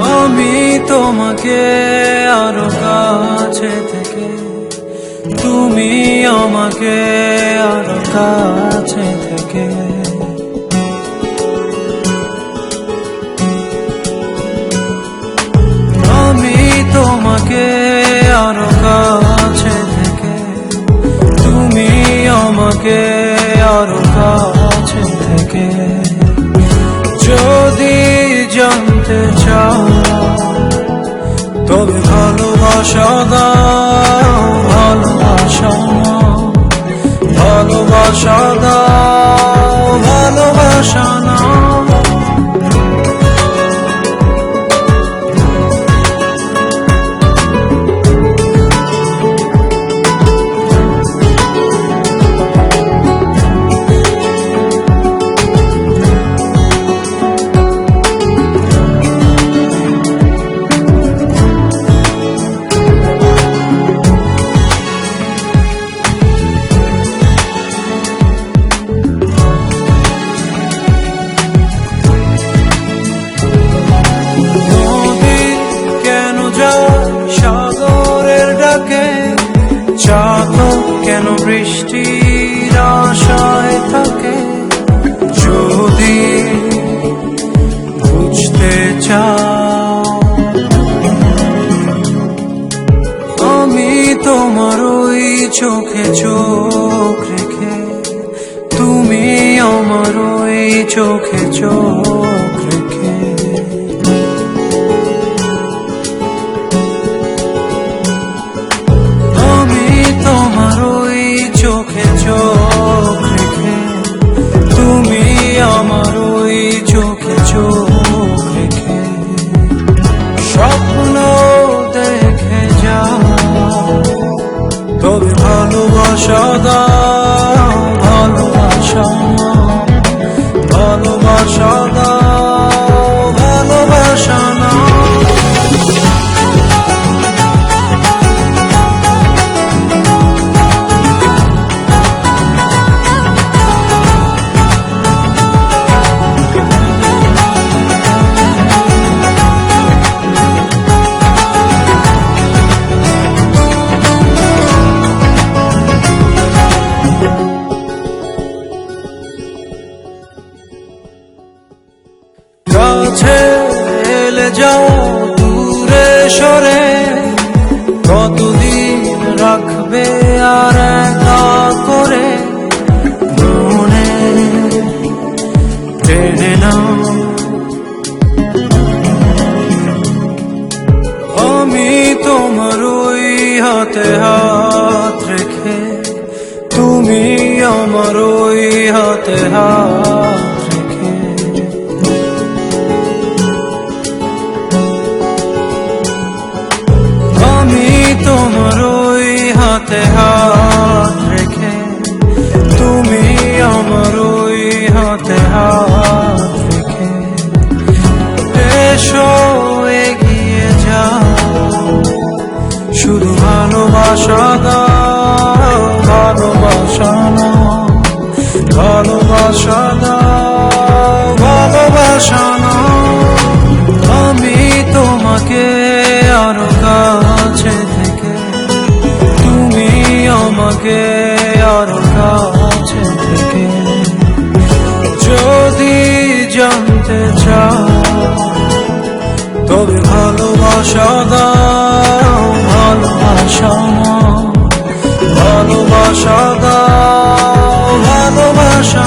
আমি তোমাকে আরো কাছে থেকে, তুমি আমাকে আরো কাছে থেকে। আমি তোমাকে আরো কাছে থেকে, তুমি আমাকে আরো কাছে থেকে। যদি জানতে চাও তবে ভালোবাসা দাও, ভালোবাসা নাও, ভালোবাসা দাও, ভালোবাসা নাও। সাগরের ডাকে চাতক কেন বৃষ্টির আশায় থাকে? যদি বুঝতে চাও আমি তোমার ওই চোখে চোখ রেখে, তুমি আমার ওই চোখে চোখ রেখে। চোখে চোখ রেখে, তুমি আমার ওই চোখে চোখ রেখে। স্বপ্ন দেখে যাও তবে ভালোবাসা দাও, ভালোবাসা নাও, ভালোবাসা দাও, ভালোবাসা নাও। কাছে এলে যাও দূরে সরে, কতদিন রাখবে আর একা করে? মনে টেনে নাও আমি তোমার ওই হাতে হাত রেখে, তুমি আমার ওই হাতে হাত রেখে। আমি তোমার ওই হাতে হাত রেখে, তুমি আমার ওই হাতে হাত রেখে। এসো এগিয়ে যাও, শুধু ভালোবাসা দাও, ভালোবাসা নাও, ভালোবাসা দাও, ভালোবাসা নাও। আমি তোমাকে আরো কাছে থেকে, তুমি আমাকে আরো কাছে থেকে। যদি জানতে চাও তবে ভালোবাসা দাও, ভালোবাসা নাও, ভালোবাসা দাও, ভালোবাসা।